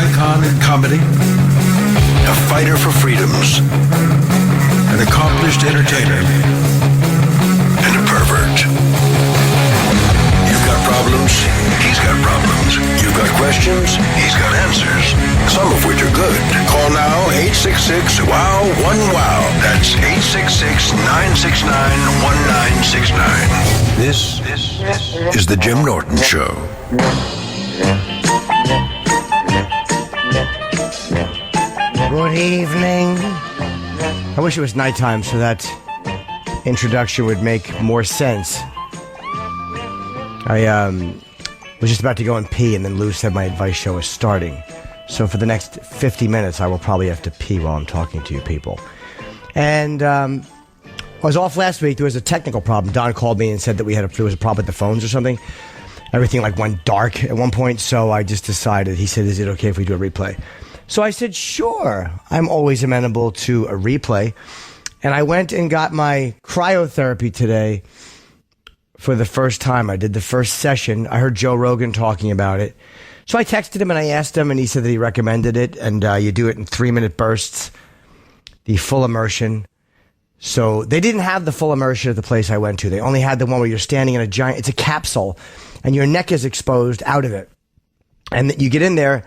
icon in comedy, a fighter for freedoms, an accomplished entertainer, and a pervert. You've got problems, he's got problems. You've got questions, he's got answers, some of which are good. Call now 866-WOW-1-WOW. That's 866-969-1969. This is the Jim Norton Show. Good evening. I wish it was nighttime so that introduction would make more sense. I was just about to go and pee, and then Lou said my advice show is starting. So for the next 50 minutes, I will probably have to pee while I'm talking to you people. And I was off last week. There was a technical problem. Don called me and said that there was a problem with the phones or something. Everything went dark at one point, so I just decided, he said, is it okay if we do a replay? So I said, sure. I'm always amenable to a replay. And I went and got my cryotherapy today for the first time. I did the first session. I heard Joe Rogan talking about it. So I texted him and I asked him, and he said that he recommended it. And you do it in 3-minute bursts, the full immersion. So they didn't have the full immersion at the place I went to. They only had the one where you're standing in it's a capsule, and your neck is exposed out of it. And you get in there,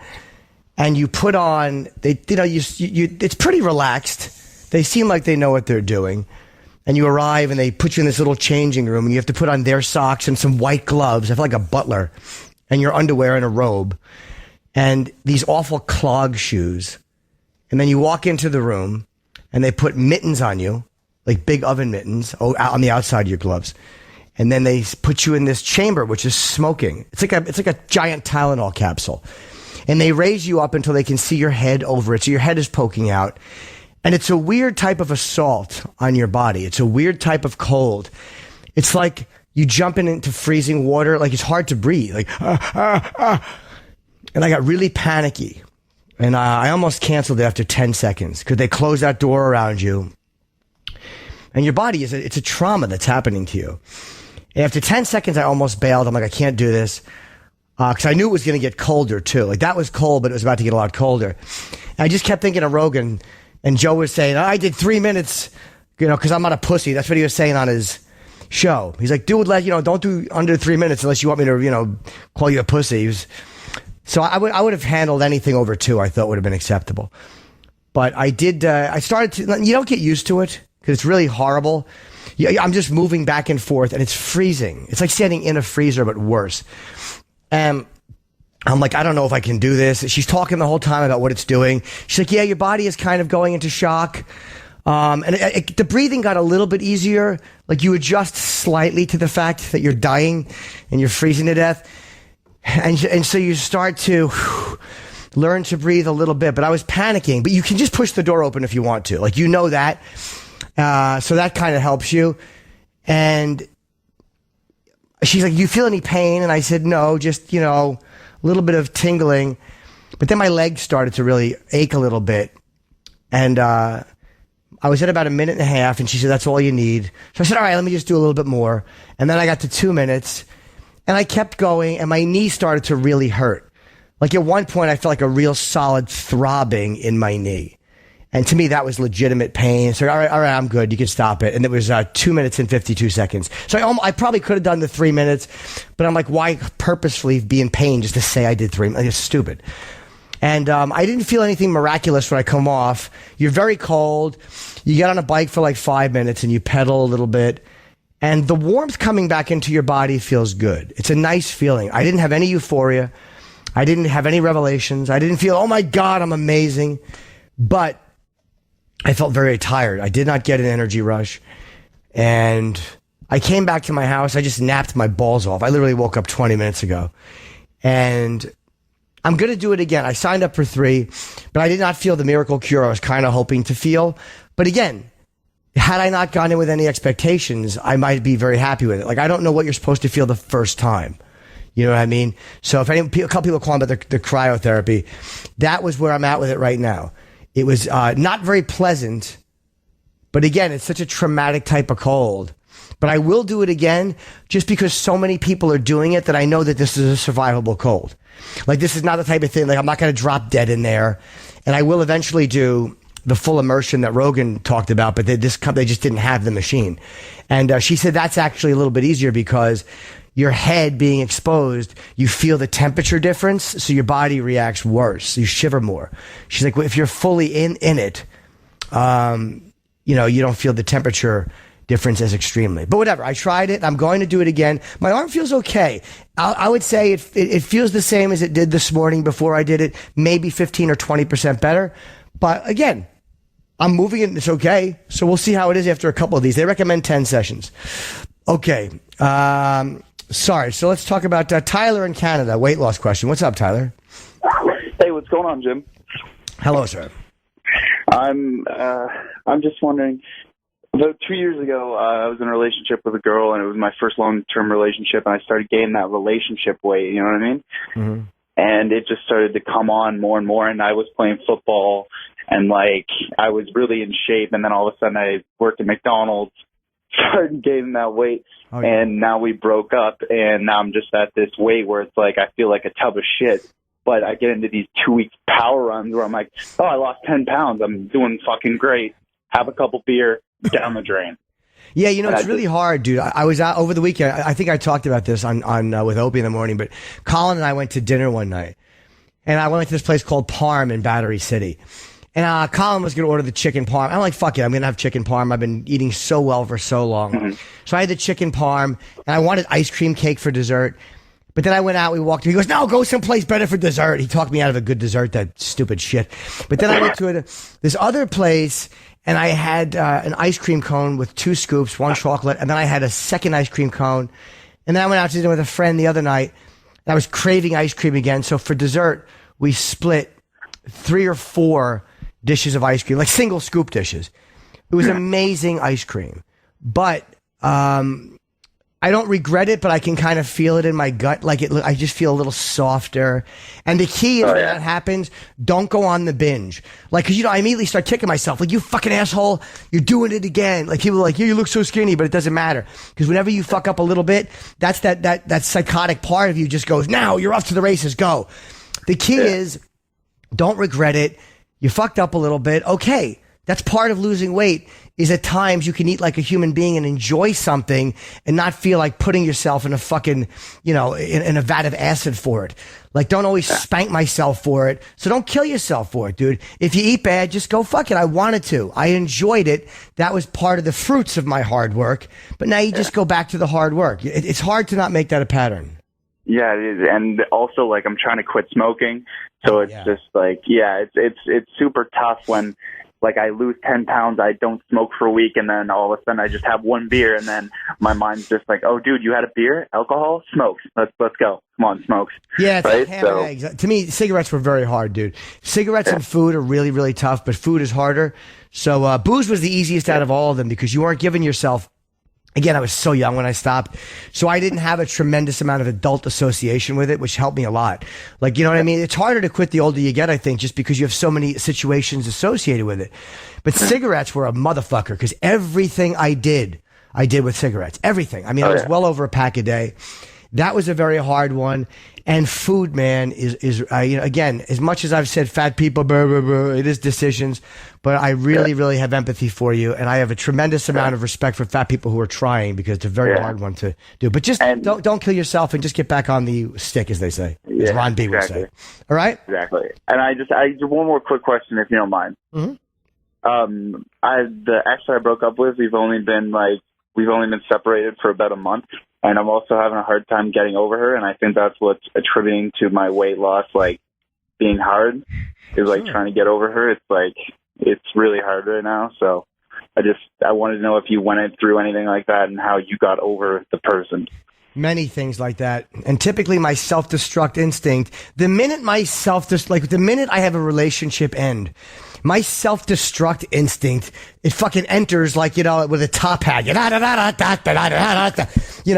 and you put on, it's pretty relaxed. They seem like they know what they're doing. And you arrive, and they put you in this little changing room, and you have to put on their socks and some white gloves. I feel like a butler. And your underwear and a robe. And these awful clog shoes. And then you walk into the room, and they put mittens on you, like big oven mittens, on the outside of your gloves. And then they put you in this chamber, which is smoking. It's like a giant Tylenol capsule. And they raise you up until they can see your head over it. So your head is poking out. And it's a weird type of assault on your body. It's a weird type of cold. It's like you jump into freezing water. Like, it's hard to breathe. And I got really panicky. And I almost canceled it after 10 seconds because they close that door around you. And your body it's a trauma that's happening to you. And after 10 seconds, I almost bailed. I'm like, I can't do this. Because I knew it was going to get colder, too. Like, that was cold, but it was about to get a lot colder. And I just kept thinking of Rogan. And Joe was saying, I did 3 minutes, because I'm not a pussy. That's what he was saying on his show. He's like, dude, don't do under 3 minutes unless you want me to, call you a pussy. So I would have handled anything over 2, I thought would have been acceptable. But I did, I started to, you don't get used to it because it's really horrible. I'm just moving back and forth, and it's freezing. It's like standing in a freezer, but worse. And I'm like, I don't know if I can do this. She's talking the whole time about what it's doing. She's like, yeah, your body is kind of going into shock. And the breathing got a little bit easier. Like, you adjust slightly to the fact that you're dying and you're freezing to death. And so you start to learn to breathe a little bit. But I was panicking. But you can just push the door open if you want to. Like, that. So that kind of helps you. And she's like, do you feel any pain? And I said, no, just, a little bit of tingling. But then my legs started to really ache a little bit. And I was at about 1.5 minutes, and she said, that's all you need. So I said, all right, let me just do a little bit more. And then I got to 2 minutes, and I kept going, and my knee started to really hurt. Like, at one point, I felt like a real solid throbbing in my knee. And to me, that was legitimate pain. So, all right, I'm good. You can stop it. And it was 2 minutes and 52 seconds. So I probably could have done the 3 minutes, but I'm like, why purposefully be in pain just to say I did 3 minutes? It's stupid. And I didn't feel anything miraculous when I come off. You're very cold. You get on a bike for like 5 minutes, and you pedal a little bit. And the warmth coming back into your body feels good. It's a nice feeling. I didn't have any euphoria. I didn't have any revelations. I didn't feel, oh my God, I'm amazing. But I felt very tired. I did not get an energy rush. And I came back to my house. I just napped my balls off. I literally woke up 20 minutes ago. And I'm going to do it again. I signed up for 3, but I did not feel the miracle cure I was kind of hoping to feel. But again, had I not gone in with any expectations, I might be very happy with it. Like, I don't know what you're supposed to feel the first time. You know what I mean? So if a couple people call about the cryotherapy, that was where I'm at with it right now. It was not very pleasant, but again, it's such a traumatic type of cold. But I will do it again just because so many people are doing it that I know that this is a survivable cold. Like, this is not the type of thing, like, I'm not going to drop dead in there. And I will eventually do the full immersion that Rogan talked about, but they just didn't have the machine. And she said that's actually a little bit easier because your head being exposed, you feel the temperature difference, so your body reacts worse. You shiver more. She's like, well, if you're fully in it, you know, you don't feel the temperature difference as extremely. But whatever, I tried it. I'm going to do it again. My arm feels okay. I would say it feels the same as it did this morning before I did it, maybe 15 or 20% better. But again, I'm moving it and it's okay. So we'll see how it is after a couple of these. They recommend 10 sessions. Okay. Sorry. So let's talk about Tyler in Canada. Weight loss question. What's up, Tyler? Hey, what's going on, Jim? Hello, sir. I'm just wondering. About 2 years ago, I was in a relationship with a girl, and it was my first long-term relationship, and I started gaining that relationship weight, you know what I mean? Mm-hmm. And it just started to come on more and more, and I was playing football, and, like, I was really in shape, and then all of a sudden I worked at McDonald's, started gaining that weight, and now we broke up, and now I'm just at this weight where it's like I feel like a tub of shit. But I get into these 2-week power runs where I'm like, oh, I lost 10 pounds. I'm doing fucking great. Have a couple beer. Down the drain. Yeah, you know, it's really hard, dude. I was out over the weekend. I think I talked about this on with Opie in the morning, but Colin and I went to dinner one night, and I went to this place called Parm in Battery City. And Colin was going to order the chicken parm. I'm like, fuck it, I'm going to have chicken parm. I've been eating so well for so long. Mm-hmm. So I had the chicken parm, and I wanted ice cream cake for dessert. But then I went out, we walked, he goes, no, go someplace better for dessert. He talked me out of a good dessert, that stupid shit. But then I went to this other place, and I had an ice cream cone with 2 scoops, 1 chocolate, and then I had a second ice cream cone. And then I went out to dinner with a friend the other night, and I was craving ice cream again. So for dessert, we split 3 or 4 dishes of ice cream, like single scoop dishes. It was amazing ice cream. But I don't regret it, but I can kind of feel it in my gut. Like I just feel a little softer. And the key is when that happens, don't go on the binge. Like, cause you know, I immediately start kicking myself. Like, you fucking asshole, you're doing it again. Like, people are like, yeah, you look so skinny, but it doesn't matter. Cause whenever you fuck up a little bit, that's that psychotic part of you just goes, now you're off to the races, go. The key is don't regret it. You fucked up a little bit. Okay. That's part of losing weight, is at times you can eat like a human being and enjoy something and not feel like putting yourself in a fucking, you know, in a vat of acid for it. Like, don't always spank myself for it. So don't kill yourself for it, dude. If you eat bad, just go, fuck it. I wanted to. I enjoyed it. That was part of the fruits of my hard work. But now you just go back to the hard work. It's hard to not make that a pattern. Yeah, it is. And also, like, I'm trying to quit smoking. So it's just like, it's super tough when, like, I lose 10 pounds, I don't smoke for a week, and then all of a sudden I just have 1 beer, and then my mind's just like, oh, dude, you had a beer? Alcohol? Smokes. Let's go. Come on, smokes. Yeah, it's right? Like ham and eggs. To me, cigarettes were very hard, dude. Cigarettes and food are really, really tough, but food is harder. So booze was the easiest out of all of them because you weren't giving yourself. Again, I was so young when I stopped, so I didn't have a tremendous amount of adult association with it, which helped me a lot. Like, you know what I mean? It's harder to quit the older you get, I think, just because you have so many situations associated with it. But cigarettes were a motherfucker, because everything I did with cigarettes. Everything. I mean, I was well over a pack a day. That was a very hard one. And food, man, is you know, again, as much as I've said fat people, blah, blah, blah, it is decisions, but I really, really have empathy for you, and I have a tremendous amount of respect for fat people who are trying, because it's a very hard one to do. But just don't kill yourself, and just get back on the stick, as they say, as Ron B would say. All right? Exactly. And I just one more quick question, if you don't mind. Mm-hmm. The ex I broke up with, we've only been separated for about a month. And I'm also having a hard time getting over her, and I think that's what's attributing to my weight loss, like, being hard, is, like, trying to get over her. It's, like, it's really hard right now, so I wanted to know if you went through anything like that and how you got over the person. Many things like that. And typically my self-destruct instinct, the minute I have a relationship end, my self-destruct instinct, it fucking enters, like, you know, with a top hat, you know,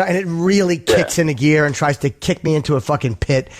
and it really kicks into gear and tries to kick me into a fucking pit.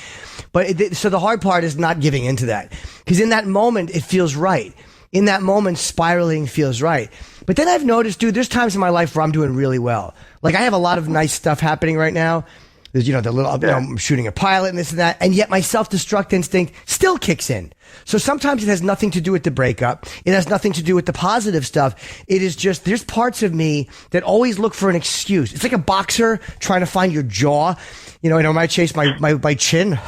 But so the hard part is not giving into that, because in that moment it feels right. In that moment, spiraling feels right. But then I've noticed, dude, there's times in my life where I'm doing really well. Like I have a lot of nice stuff happening right now. There's, I'm shooting a pilot and this and that. And yet my self-destruct instinct still kicks in. So sometimes it has nothing to do with the breakup. It has nothing to do with the positive stuff. It is just, there's parts of me that always look for an excuse. It's like a boxer trying to find your jaw. When I chase my chin.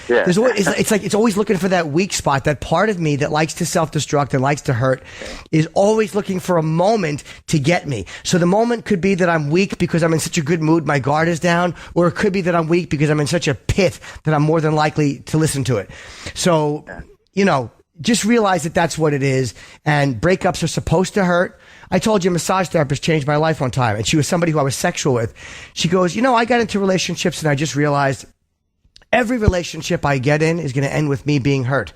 There's always, it's always looking for that weak spot. That part of me that likes to self-destruct and likes to hurt is always looking for a moment to get me. So the moment could be that I'm weak because I'm in such a good mood, my guard is down, or it could be that I'm weak because I'm in such a pit that I'm more than likely to listen to it. So, just realize that that's what it is. And breakups are supposed to hurt. I told you a massage therapist changed my life one time, and she was somebody who I was sexual with. She goes, I got into relationships and I just realized every relationship I get in is going to end with me being hurt.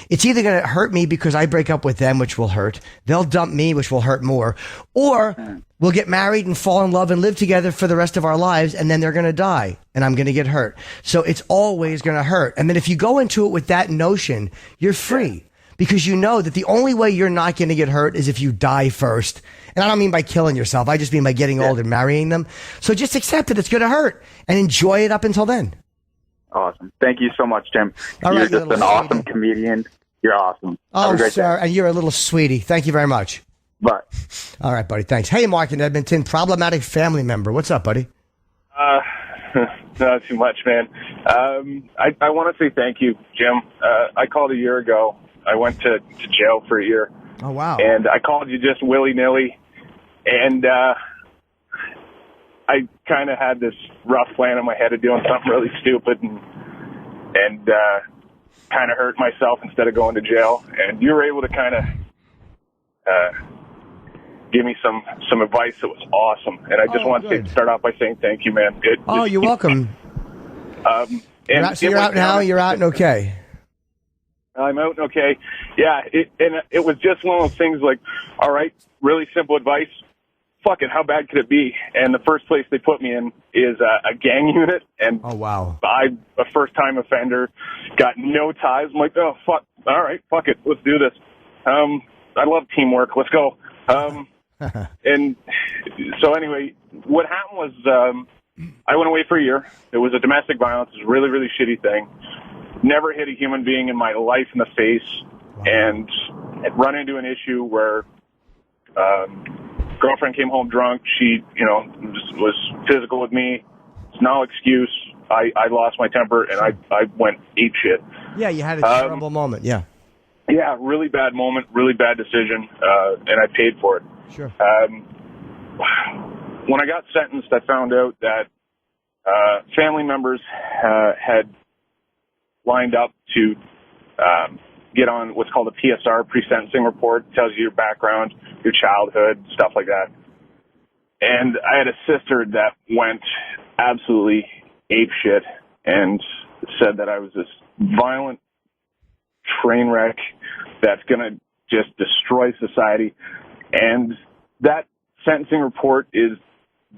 It's either going to hurt me because I break up with them, which will hurt. They'll dump me, which will hurt more. Or we'll get married and fall in love and live together for the rest of our lives, and then they're going to die, and I'm going to get hurt. So it's always going to hurt. And then if you go into it with that notion, you're free. Because you know that the only way you're not going to get hurt is if you die first. And I don't mean by killing yourself. I just mean by getting old and marrying them. So just accept that it's going to hurt and enjoy it up until then. Awesome. Thank you so much, Tim. All you're right, just an awesome comedian. You're awesome. Oh, sir. And you're a little sweetie. Thank you very much. Bye. All right, buddy. Thanks. Hey, Mark in Edmonton, problematic family member. What's up, buddy? Not too much, man. I want to say thank you, Jim. I called a year ago. I went to jail for a year. Oh, wow. And I called you just willy-nilly. And I kind of had this rough plan in my head of doing something really stupid and kind of hurt myself instead of going to jail. And you were able to kind of give me some advice that was awesome. And I just want to start off by saying thank you, man. You're welcome. You're out now? You're out and okay? I'm out and okay. Yeah, it was just one of those things like, all right, really simple advice. Fuck it, how bad could it be? And the first place they put me in is a gang unit. And oh, wow. I'm a first-time offender, got no ties. I'm like, oh, fuck, all right, fuck it, let's do this. I love teamwork, let's go. And so anyway, what happened was I went away for a year. It was a domestic violence. It was a really, really shitty thing. Never hit a human being in my life in the face. Wow. And had run into an issue where girlfriend came home drunk. She, was physical with me. It's no excuse. I lost my temper, and I went ape shit. Yeah, you had a terrible moment, yeah. Yeah, really bad moment, really bad decision, and I paid for it. Sure. When I got sentenced, I found out that family members had lined up to get on what's called a PSR, pre-sentencing report. It tells you your background, your childhood, stuff like that. And I had a sister that went absolutely apeshit and said that I was this violent train wreck that's going to just destroy society. And that sentencing report is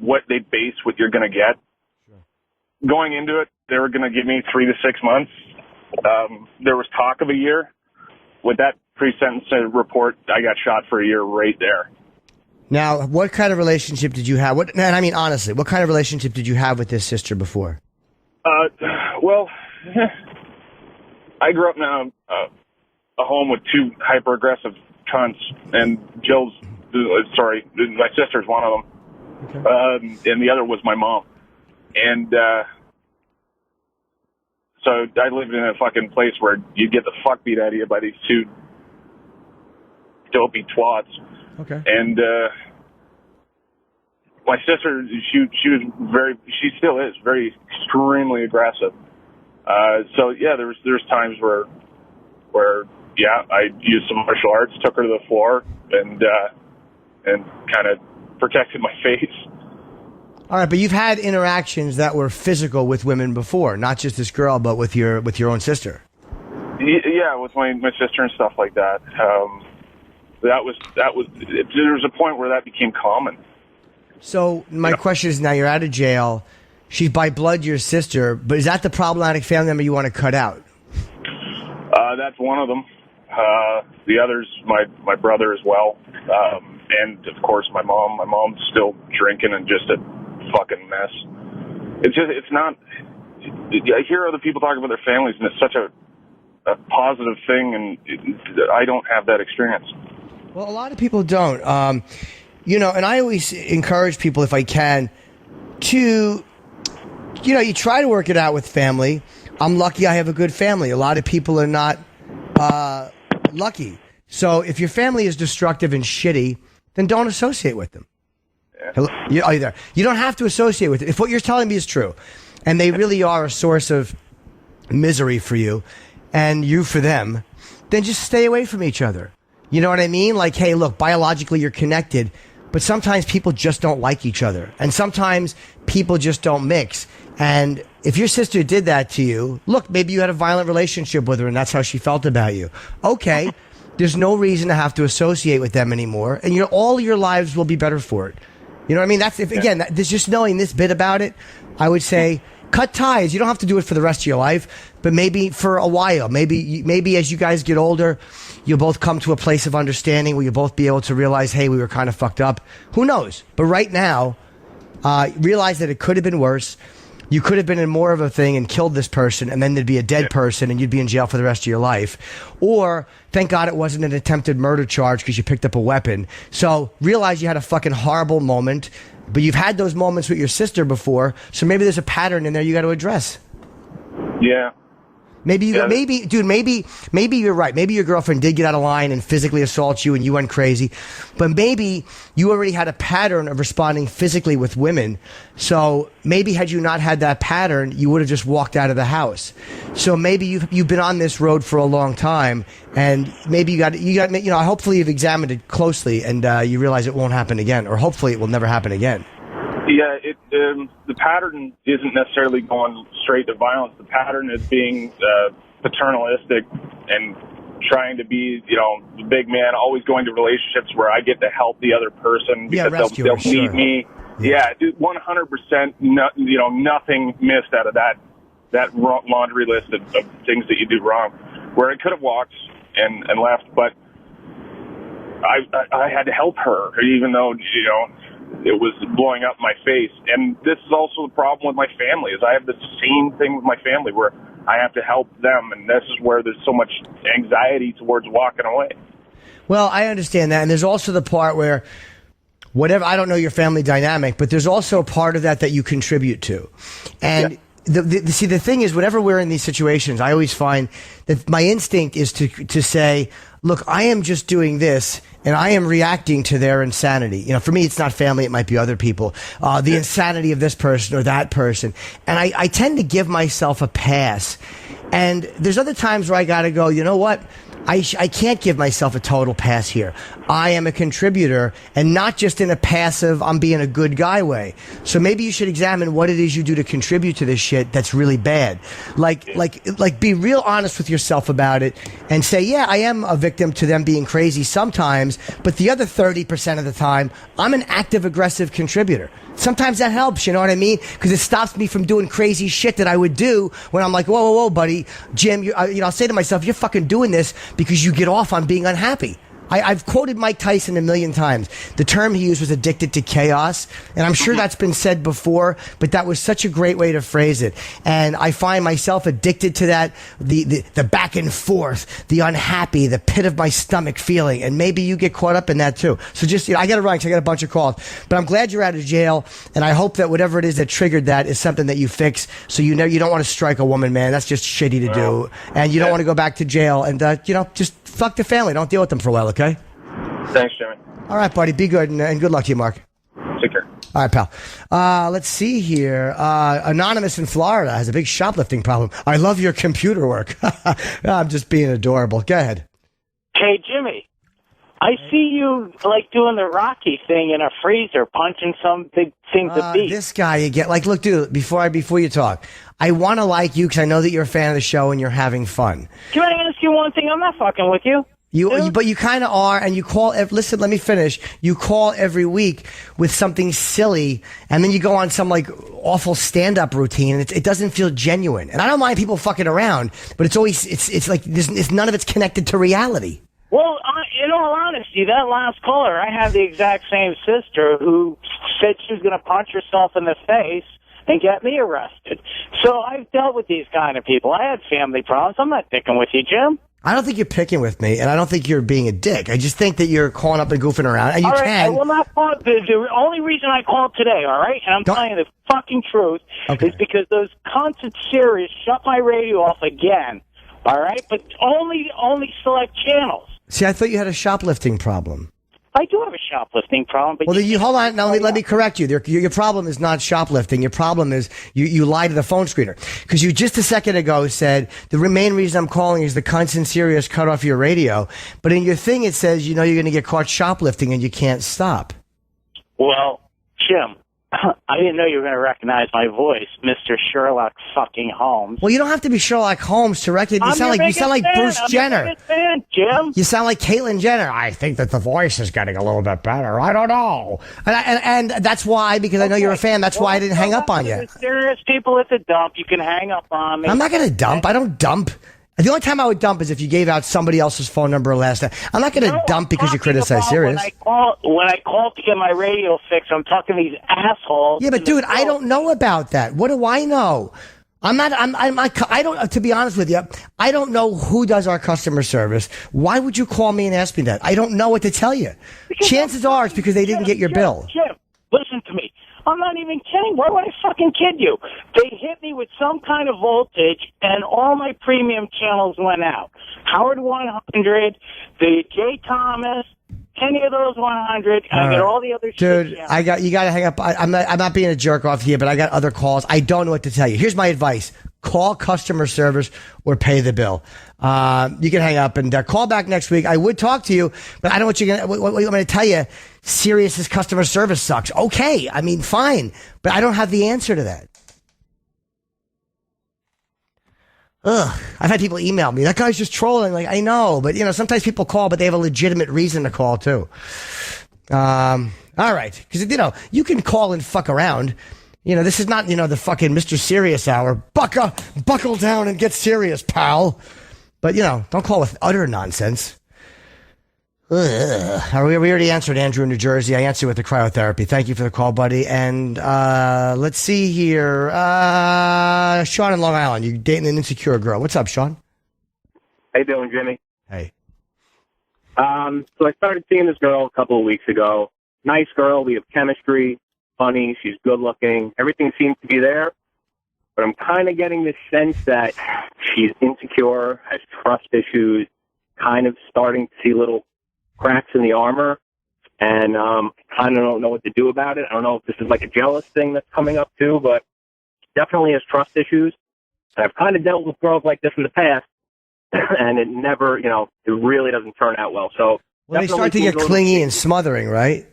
what they base what you're going to get. Sure. Going into it, they were going to give me 3 to 6 months. There was talk of a year. With that pre-sentence report, I got shot for a year right there. Now, what kind of relationship did you have? And I mean, honestly, what kind of relationship did you have with this sister before? Well, I grew up in a home with 2 hyper-aggressive cunts, and my sister's one of them. Okay. And the other was my mom. And so I lived in a fucking place where you get the fuck beat out of you by these 2 dopey twats. Okay. And my sister, she still is very extremely aggressive. So yeah, there's times where I used some martial arts, took her to the floor, and kind of protected my face. All right, but you've had interactions that were physical with women before, not just this girl, but with your own sister. Yeah, with my sister and stuff like that. There was a point where that became common. So my question is, now you're out of jail. She's by blood your sister, but is that the problematic family member you want to cut out? That's one of them. The other's my brother as well. and of course my mom. My mom's still drinking and just a fucking mess. It's not. I hear other people talking about their families, and it's such a positive thing, and I don't have that experience. Well, a lot of people don't. And I always encourage people, if I can, to, you try to work it out with family. I'm lucky I have a good family. A lot of people are not lucky. So if your family is destructive and shitty, then don't associate with them. Yeah. Are you there? You don't have to associate with it. If what you're telling me is true, and they really are a source of misery for you, and you for them, then just stay away from each other. You know what I mean? Like, hey, look, biologically you're connected, but sometimes people just don't like each other. And sometimes people just don't mix. And if your sister did that to you, look, maybe you had a violent relationship with her and that's how she felt about you. Okay, there's no reason to have to associate with them anymore. And all your lives will be better for it. You know what I mean? That's just knowing this bit about it, I would say, cut ties. You don't have to do it for the rest of your life, but maybe for a while. Maybe as you guys get older, you'll both come to a place of understanding where you'll both be able to realize, hey, we were kind of fucked up. Who knows? But right now, realize that it could have been worse. You could have been in more of a thing and killed this person, and then there'd be a dead person, and you'd be in jail for the rest of your life. Or, thank God it wasn't an attempted murder charge because you picked up a weapon. So, realize you had a fucking horrible moment, but you've had those moments with your sister before, so maybe there's a pattern in there you got to address. Yeah. Maybe you're right. Maybe your girlfriend did get out of line and physically assault you and you went crazy. But maybe you already had a pattern of responding physically with women. So maybe had you not had that pattern, you would have just walked out of the house. So maybe you've been on this road for a long time, and maybe you got hopefully you've examined it closely and you realize it won't happen again, or hopefully it will never happen again. Yeah, the pattern isn't necessarily going straight to violence. The pattern is being paternalistic and trying to be, the big man, always going to relationships where I get to help the other person because they'll need me. Yeah, 100%. Nothing missed out of that laundry list of things that you do wrong. Where I could have walked and left, but I had to help her, even though it was blowing up my face. And this is also the problem with my family, is I have the same thing with my family where I have to help them, and this is where there's so much anxiety towards walking away. Well, I understand that, and there's also the part where I don't know your family dynamic, but there's also a part of that you contribute to. And the thing is, whenever we're in these situations, I always find that my instinct is to say, look, I am just doing this, and I am reacting to their insanity. For me, it's not family. It might be other people. The insanity of this person or that person. And I tend to give myself a pass. And there's other times where I got to go, you know what? I can't give myself a total pass here. I am a contributor, and not just in a passive, I'm being a good guy way. So maybe you should examine what it is you do to contribute to this shit that's really bad. Like be real honest with yourself about it and say, yeah, I am a victim to them being crazy sometimes, but the other 30% of the time, I'm an active, aggressive contributor. Sometimes that helps, you know what I mean? Because it stops me from doing crazy shit that I would do when I'm like, whoa, buddy, Jim, I'll say to myself, you're fucking doing this because you get off on being unhappy. I've quoted Mike Tyson a million times. The term he used was addicted to chaos, and I'm sure that's been said before, but that was such a great way to phrase it. And I find myself addicted to that, the back and forth, the unhappy, the pit of my stomach feeling, and maybe you get caught up in that too. So just, I got to run because I got a bunch of calls. But I'm glad you're out of jail, and I hope that whatever it is that triggered that is something that you fix, so you don't want to strike a woman, man. That's just shitty to do. And you don't want to go back to jail, and just fuck the family. Don't deal with them for a while, okay? Thanks, Jimmy. All right, buddy. Be good, and good luck to you, Mark. Take care. All right, pal. Let's see here. Anonymous in Florida has a big shoplifting problem. I love your computer work. I'm just being adorable. Go ahead. Hey, Jimmy. I see you, doing the Rocky thing in a freezer, punching some big thing to beat. This guy again. Look, dude, before you talk, I want to like you because I know that you're a fan of the show and you're having fun. Can I ask you one thing? I'm not fucking with you. But you kind of are, and you call. Listen, let me finish. You call every week with something silly, and then you go on some awful stand-up routine, and it doesn't feel genuine. And I don't mind people fucking around, but it's always it's like none of it's connected to reality. Well, in all honesty, that last caller, I have the exact same sister who said she was going to punch herself in the face and get me arrested. So I've dealt with these kind of people. I had family problems. I'm not picking with you, Jim. I don't think you're picking with me, and I don't think you're being a dick. I just think that you're calling up and goofing around, and you all right, can. I will not call. The only reason I called today, all right, and I'm telling you the fucking truth, is because those cunts at Sirius shut my radio off again, all right? But only select channels. See, I thought you had a shoplifting problem. I do have a shoplifting problem. But well, then you hold on. Now, let me correct you. Your problem is not shoplifting. Your problem is you lie to the phone screener. Because you just a second ago said, the main reason I'm calling is the cunts in Sirius cut off your radio. But in your thing, it says, you're going to get caught shoplifting and you can't stop. Well, Jim, I didn't know you were going to recognize my voice, Mr. Sherlock fucking Holmes. Well, you don't have to be Sherlock Holmes to recognize. You sound like Bruce Jenner. Fan, Jim. You sound like Caitlyn Jenner. I think that the voice is getting a little bit better. I don't know. And that's why, because I know you're a fan, that's why I didn't hang up on you. Serious people at the dump, you can hang up on me. I'm not going to dump. I don't dump. The only time I would dump is if you gave out somebody else's phone number last time. I'm not going to dump because you criticize Sirius. When I call to get my radio fixed, I'm talking to these assholes. Yeah, but dude, I don't know about that. What do I know? I don't, to be honest with you, I don't know who does our customer service. Why would you call me and ask me that? I don't know what to tell you. Chances are it's because they didn't get your bill. Jim, listen to me. I'm not even kidding. Why would I fucking kid you? They hit me with some kind of voltage, and all my premium channels went out. Howard 100, the J. Thomas, any of those 100, and I get all the other shit. Dude, you got to hang up. I'm not being a jerk off here, but I got other calls. I don't know what to tell you. Here's my advice. Call customer service or pay the bill. You can hang up and call back next week. I would talk to you, but I don't know what you're going to, what I'm going to tell you. Sirius's customer service sucks. Okay. I mean, fine, but I don't have the answer to that. Ugh. I've had people email me. That guy's just trolling. Like, I know, but sometimes people call, but they have a legitimate reason to call too. All right. Cause you can call and fuck around. This is not, the fucking Mr. Serious hour. Buckle down and get serious, pal. But, don't call with utter nonsense. We already answered Andrew in New Jersey. I answered with the cryotherapy. Thank you for the call, buddy. And let's see here. Sean in Long Island. You're dating an insecure girl. What's up, Sean? How you doing, Jimmy? Hey. So I started seeing this girl a couple of weeks ago. Nice girl. We have chemistry. Funny. She's good looking. Everything seems to be there. But I'm kind of getting this sense that she's insecure, has trust issues, kind of starting to see little cracks in the armor, and kind of don't know what to do about it. I don't know if this is like a jealous thing that's coming up too, but definitely has trust issues. And I've kind of dealt with girls like this in the past, and it never, it really doesn't turn out well. So they start to get clingy and smothering, right?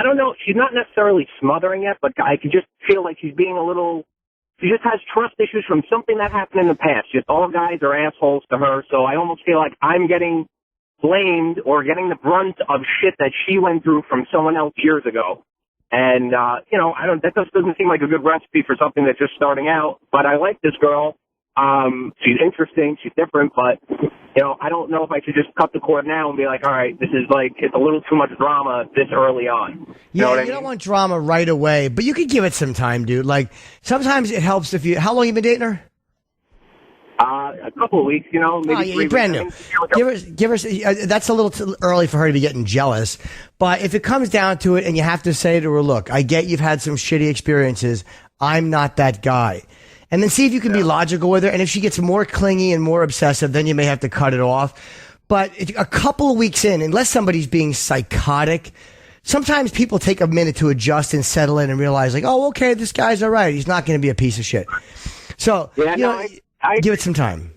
I don't know. She's not necessarily smothering it, but I can just feel like she's being a little. She just has trust issues from something that happened in the past. Just all guys are assholes to her, so I almost feel like I'm getting blamed or getting the brunt of shit that she went through from someone else years ago. And, that just doesn't seem like a good recipe for something that's just starting out. But I like this girl. She's interesting. She's different, but, I don't know if I should just cut the cord now and be like, all right, this is like, it's a little too much drama this early on. You know what I mean? Don't want drama right away, but you could give it some time, dude. Like, sometimes it helps if you, how long you been dating her? A couple of weeks, maybe 3 weeks. Brand new. Give her, that's a little too early for her to be getting jealous. But if it comes down to it and you have to say to her, look, I get you've had some shitty experiences. I'm not that guy. And then see if you can be logical with her. And if she gets more clingy and more obsessive, then you may have to cut it off. But a couple of weeks in, unless somebody's being psychotic, sometimes people take a minute to adjust and settle in and realize, like, oh, okay, this guy's all right. He's not going to be a piece of shit. So, I give it some time.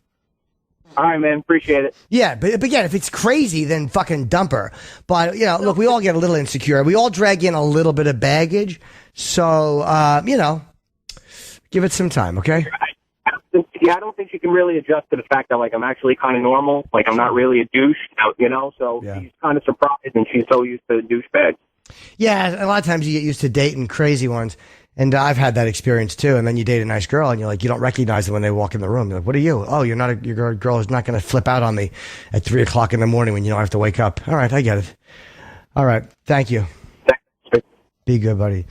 All right, man. Appreciate it. Yeah, but again, if it's crazy, then fucking dump her. But, look, we all get a little insecure. We all drag in a little bit of baggage. So, give it some time, okay? I don't think she can really adjust to the fact that, like, I'm actually kind of normal. Like, I'm not really a douche, so she's kind of surprised, and she's so used to douchebags. Yeah, a lot of times you get used to dating crazy ones. And I've had that experience too. And then you date a nice girl and you're like, you don't recognize them when they walk in the room. You're like, what are you? Oh, you're not your girl is not going to flip out on me at 3:00 in the morning when you don't have to wake up. All right. I get it. All right. Thank you. Be good, buddy.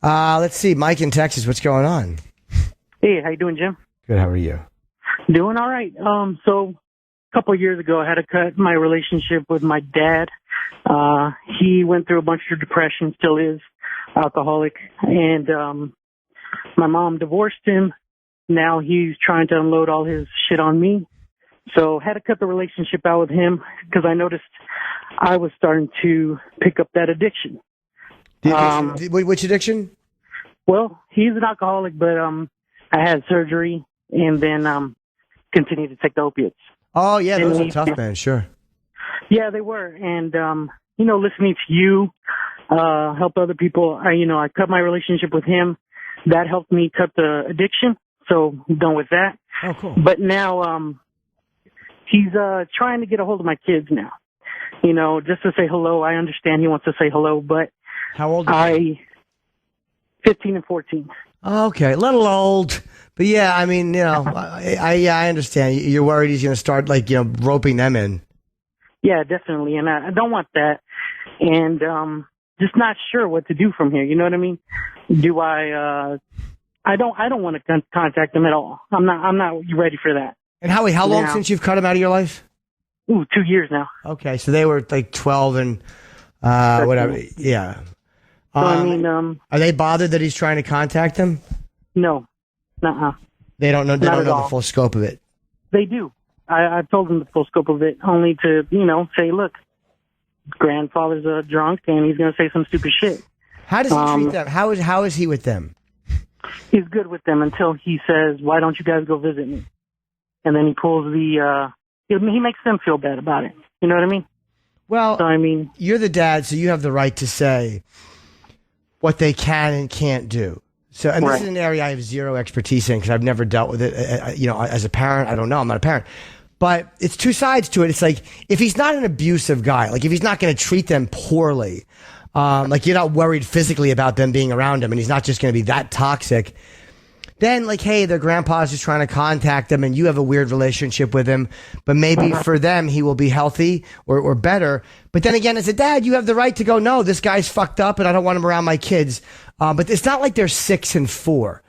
Let's see. Mike in Texas. What's going on? Hey, how you doing, Jim? Good. How are you? Doing all right. So a couple of years ago, I had to cut my relationship with my dad. He went through a bunch of depression, still is alcoholic, and my mom divorced him. Now he's trying to unload all his shit on me. So had to cut the relationship out with him because I noticed I was starting to pick up that addiction. Which addiction? Well, he's an alcoholic, but I had surgery and then continued to take the opiates. Oh, yeah, those are tough, man, sure. Yeah, they were. And, listening to you help other people, I cut my relationship with him. That helped me cut the addiction, so I'm done with that. Oh, cool. But now he's trying to get a hold of my kids now, just to say hello. I understand he wants to say hello, but how old are you? 15 and 14. Okay, a little old. But yeah, I mean, I understand. You're worried he's going to start, roping them in. Yeah, definitely. And I don't want that. And just not sure what to do from here. You know what I mean? Do I don't want to contact them at all. I'm not ready for that. And how long since you've cut them out of your life? 2 years now. Okay, so they were like 12 and whatever. Yeah. So, are they bothered that he's trying to contact them? No. Nuh-uh. They don't know. They don't know the full scope of it. They do. I've told them the full scope of it, only to say, look, grandfather's a drunk and he's going to say some stupid shit. How does he treat them? How is he with them? He's good with them until he says, "Why don't you guys go visit me?" And then he pulls he makes them feel bad about it. You know what I mean? Well, so, you're the dad, so you have the right to say what they can and can't do. So, and this is an area I have zero expertise in because I've never dealt with it. As a parent, I don't know. I'm not a parent. But it's two sides to it. It's like, if he's not an abusive guy, like if he's not going to treat them poorly, like you're not worried physically about them being around him and he's not just going to be that toxic, then like, hey, their grandpa's just trying to contact them and you have a weird relationship with him, but maybe for them he will be healthy or better. But then again, as a dad, you have the right to go, no, this guy's fucked up and I don't want him around my kids. But it's not like they're 6 and 4.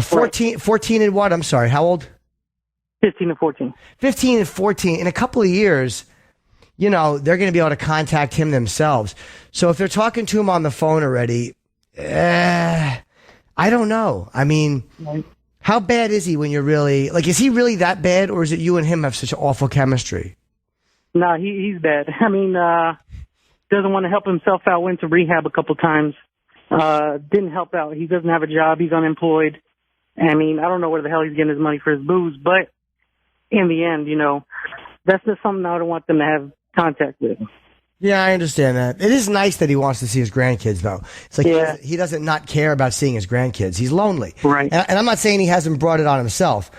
14 and what? I'm sorry, how old? 15 and 14. 15 and 14. In a couple of years, they're going to be able to contact him themselves. So if they're talking to him on the phone already, I don't know. I mean, how bad is he when you're really, is he really that bad, or is it you and him have such awful chemistry? No, he's bad. Doesn't want to help himself out, went to rehab a couple times. Didn't help out. He doesn't have a job. He's unemployed. I don't know where the hell he's getting his money for his booze, but in the end, that's just something I don't want them to have contact with. Yeah, I understand that. It is nice that he wants to see his grandkids, though. It's like he doesn't not care about seeing his grandkids. He's lonely. Right. And I'm not saying he hasn't brought it on himself,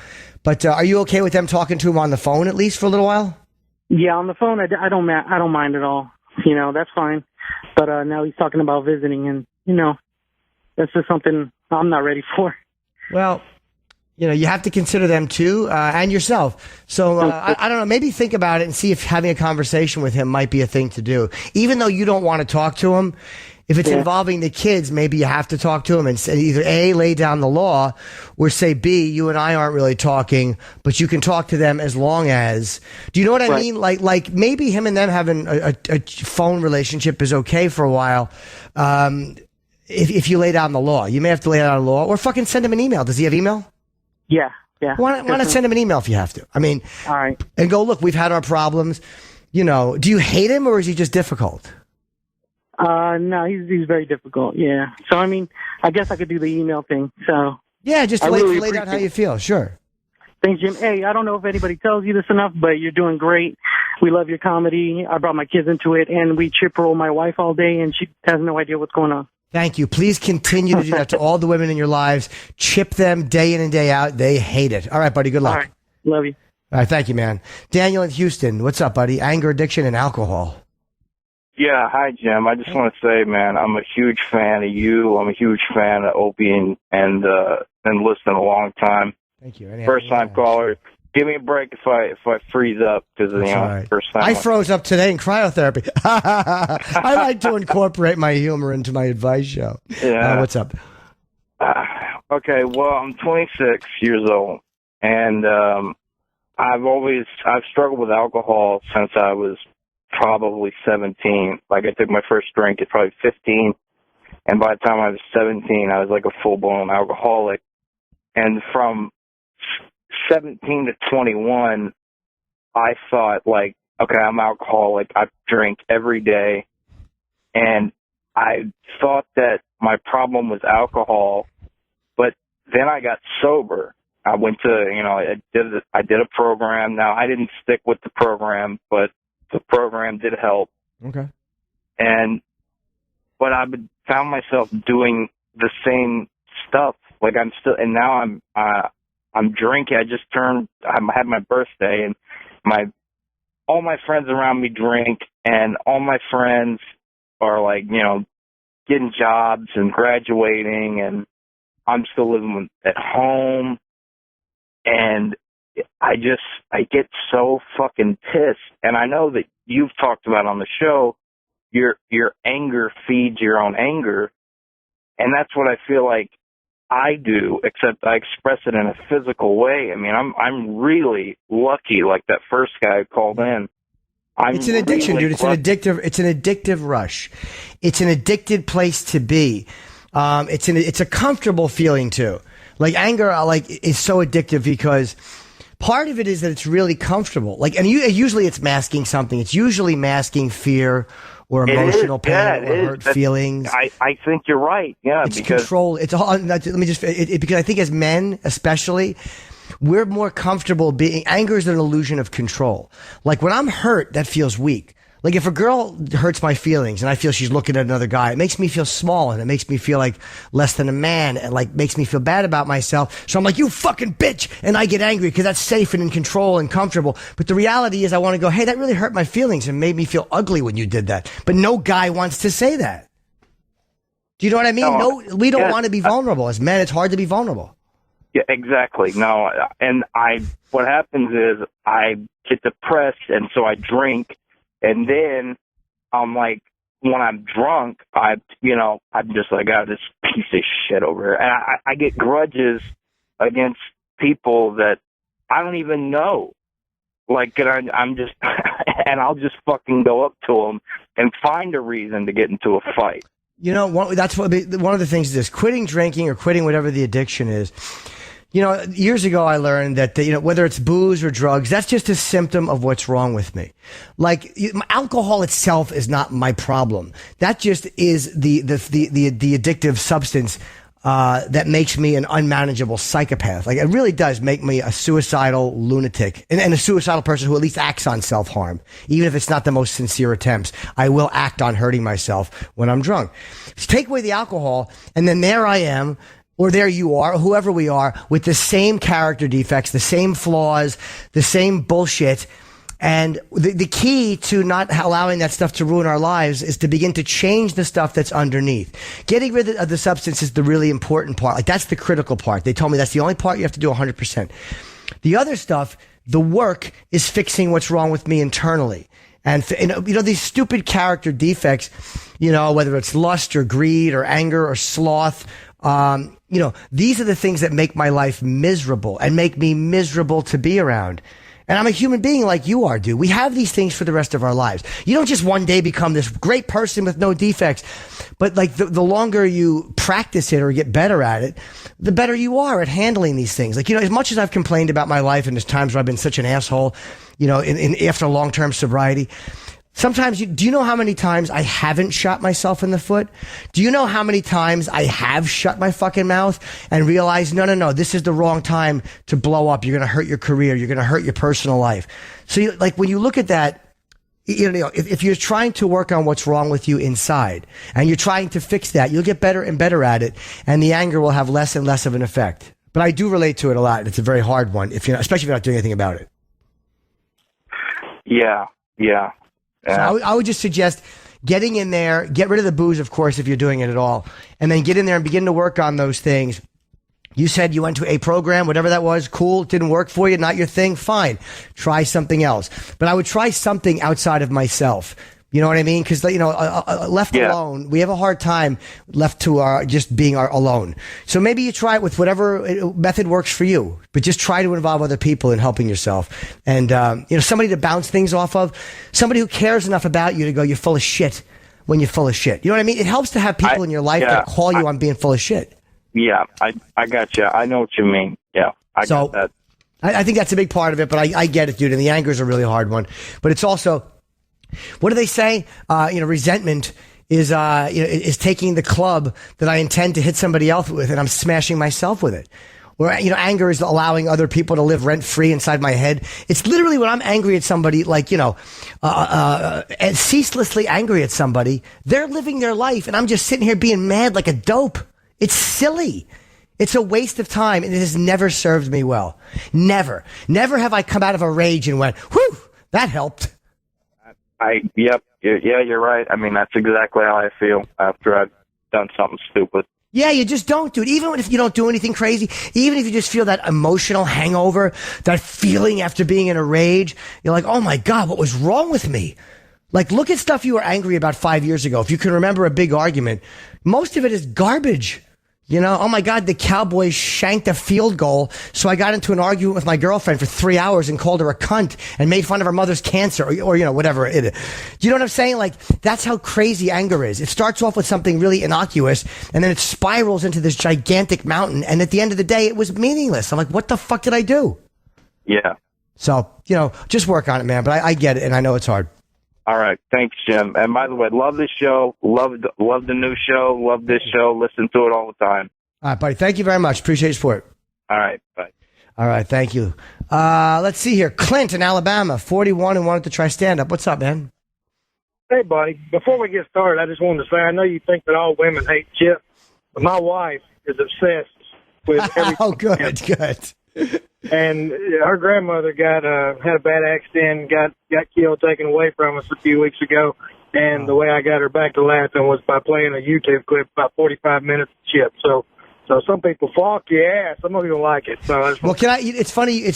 but are you okay with them talking to him on the phone at least for a little while? Yeah, on the phone, I don't mind at all. That's fine. But now he's talking about visiting, and, that's just something I'm not ready for. Well, you have to consider them too, and yourself. So I don't know, maybe think about it and see if having a conversation with him might be a thing to do. Even though you don't want to talk to him, if it's involving the kids, maybe you have to talk to him and say, either A, lay down the law, or say B, you and I aren't really talking, but you can talk to them as long as. Do you know what I mean? Like maybe him and them having a phone relationship is okay for a while. If you lay down the law, you may have to lay down the law, or fucking send him an email. Does he have email? Yeah. Why not send him an email if you have to? All right. And go, look, we've had our problems. Do you hate him or is he just difficult? No, he's very difficult. Yeah. So, I guess I could do the email thing. So. Yeah, just lay down how you feel. Sure. Thanks, Jim. Hey, I don't know if anybody tells you this enough, but you're doing great. We love your comedy. I brought my kids into it, and we chip roll my wife all day, and she has no idea what's going on. Thank you. Please continue to do that to all the women in your lives. Chip them day in and day out. They hate it. All right, buddy. Good luck. All right. Love you. All right. Thank you, man. Daniel in Houston. What's up, buddy? Anger, addiction, and alcohol. Yeah, hi, Jim. I just want to say, man, I'm a huge fan of you. I'm a huge fan of Opie and listening a long time. Thank you. First time caller. Give me a break if I freeze up because right. first time. I froze up today in cryotherapy. I like to incorporate my humor into my advice show. Yeah. What's up? Okay. Well, I'm 26 years old, and I've struggled with alcohol since I was probably 17. Like, I took my first drink at probably 15, and by the time I was 17, I was like a full-blown alcoholic. And from 17 to 21, I thought, like, okay, I'm alcoholic. I drink every day. And I thought that my problem was alcohol, but then I got sober. I went to, I did a program. Now, I didn't stick with the program, but the program did help. Okay. But I found myself doing the same stuff. Like, now I'm drinking. I had my birthday, and all my friends around me drink, and all my friends are like, getting jobs and graduating, and I'm still living at home, and I get so fucking pissed. And I know that you've talked about on the show, your anger feeds your own anger, and that's what I feel like I do, except I express it in a physical way. I mean, I'm really lucky, like that first guy who called in. It's an addiction, dude. It's an addictive rush. It's an addicted place to be. It's a comfortable feeling too. Like, anger, is so addictive because part of it is that it's really comfortable. Like, and usually it's masking something. It's usually masking fear or emotional pain or hurt feelings. I think you're right. Yeah, it's control. It's all. Because I think as men, especially, we're more comfortable being. Anger is an illusion of control. Like, when I'm hurt, that feels weak. Like, if a girl hurts my feelings and I feel she's looking at another guy, it makes me feel small, and it makes me feel like less than a man, and like makes me feel bad about myself. So I'm like, you fucking bitch. And I get angry because that's safe and in control and comfortable. But the reality is I want to go, hey, that really hurt my feelings and made me feel ugly when you did that. But no guy wants to say that. Do you know what I mean? We don't want to be vulnerable. As men, it's hard to be vulnerable. Yeah, exactly. No, and what happens is I get depressed, and so I drink. And then I'm like, when I'm drunk, I'm just like, this piece of shit over here. And I get grudges against people that I don't even know. Like, I'm just, and I'll just fucking go up to them and find a reason to get into a fight. That's one of the things is quitting drinking or quitting whatever the addiction is. Years ago I learned that, whether it's booze or drugs, that's just a symptom of what's wrong with me. Like, alcohol itself is not my problem. That just is the addictive substance, that makes me an unmanageable psychopath. Like, it really does make me a suicidal lunatic and a suicidal person who at least acts on self-harm. Even if it's not the most sincere attempts, I will act on hurting myself when I'm drunk. Take away the alcohol, and then there I am, or there you are, whoever we are, with the same character defects, the same flaws, the same bullshit. And the key to not allowing that stuff to ruin our lives is to begin to change the stuff that's underneath. Getting rid of the substance is the really important part. Like, that's the critical part. They told me that's the only part you have to do 100%. The other stuff, the work, is fixing what's wrong with me internally. And these stupid character defects, whether it's lust or greed or anger or sloth, these are the things that make my life miserable and make me miserable to be around. And I'm a human being like you are, dude. We have these things for the rest of our lives. You don't just one day become this great person with no defects. But like the longer you practice it or get better at it, the better you are at handling these things. Like, as much as I've complained about my life and there's times where I've been such an asshole, after long-term sobriety, sometimes, do you know how many times I haven't shot myself in the foot? Do you know how many times I have shut my fucking mouth and realized, no, this is the wrong time to blow up. You're going to hurt your career. You're going to hurt your personal life. So, when you look at that, if you're trying to work on what's wrong with you inside and you're trying to fix that, you'll get better and better at it, and the anger will have less and less of an effect. But I do relate to it a lot. It's a very hard one, especially if you're not doing anything about it. Yeah. So I would just suggest getting in there, get rid of the booze, of course, if you're doing it at all, and then get in there and begin to work on those things. You said you went to a program, whatever that was, cool, it didn't work for you, not your thing, fine. Try something else. But I would try something outside of myself. You know what I mean? Because, left alone, we have a hard time left to just being alone. So maybe you try it with whatever method works for you, but just try to involve other people in helping yourself. And, somebody to bounce things off of, somebody who cares enough about you to go, you're full of shit when you're full of shit. You know what I mean? It helps to have people in your life that call you on being full of shit. Yeah, I got you. I know what you mean. Yeah, I got that. I think that's a big part of it, but I get it, dude. And the anger is a really hard one. But it's also, what do they say? Resentment is taking the club that I intend to hit somebody else with, and I'm smashing myself with it. Or, anger is allowing other people to live rent free inside my head. It's literally when I'm angry at somebody, and ceaselessly angry at somebody, they're living their life, and I'm just sitting here being mad like a dope. It's silly. It's a waste of time, and it has never served me well. Never. Never have I come out of a rage and went, whew, that helped. Yep. Yeah, you're right. I mean, that's exactly how I feel after I've done something stupid. Yeah, you just don't, dude. Even if you don't do anything crazy, even if you just feel that emotional hangover, that feeling after being in a rage, you're like, oh my God, what was wrong with me? Like, look at stuff you were angry about 5 years ago. If you can remember a big argument, most of it is garbage. Oh my God, the Cowboys shanked a field goal, so I got into an argument with my girlfriend for 3 hours and called her a cunt and made fun of her mother's cancer or whatever it is. Do you know what I'm saying? Like, that's how crazy anger is. It starts off with something really innocuous, and then it spirals into this gigantic mountain, and at the end of the day, it was meaningless. I'm like, what the fuck did I do? Yeah. So, just work on it, man, but I get it, and I know it's hard. All right. Thanks, Jim. And by the way, love this show. Love the new show. Love this show. Listen to it all the time. All right, buddy. Thank you very much. Appreciate your support. All right. Bye. All right. Thank you. Let's see here. Clint in Alabama, 41 and wanted to try stand-up. What's up, man? Hey, buddy. Before we get started, I just wanted to say, I know you think that all women hate Chip, but my wife is obsessed with everything. Oh, good. And her grandmother had a bad accident, got killed, taken away from us a few weeks ago. And the way I got her back to laughing was by playing a YouTube clip about 45 minutes of Chip. So some people flock your ass. Some of you don't like it. So It's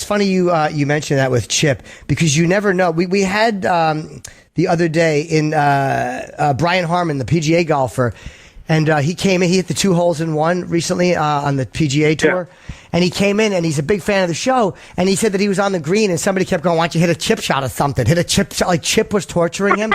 funny you mentioned that with Chip, because you never know. We had the other day in Brian Harmon, the PGA golfer. And he came in, he hit the 2 holes in one recently on the PGA Tour. Yeah. And he came in, and he's a big fan of the show. And he said that he was on the green, and somebody kept going, why don't you hit a chip shot or something? Hit a chip shot. Like Chip was torturing him.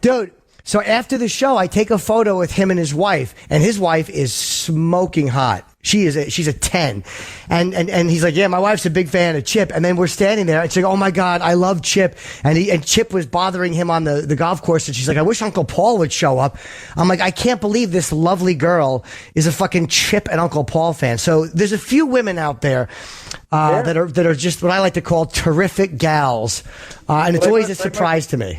Dude, so after the show, I take a photo with him and his wife. And his wife is smoking hot. She's a 10. And he's like, yeah, my wife's a big fan of Chip. And then we're standing there, and she's like, oh my God, I love Chip. And Chip was bothering him on the golf course. And she's like, I wish Uncle Paul would show up. I'm like, I can't believe this lovely girl is a fucking Chip and Uncle Paul fan. So there's a few women out there, that are just what I like to call terrific gals. And it's always a surprise to me.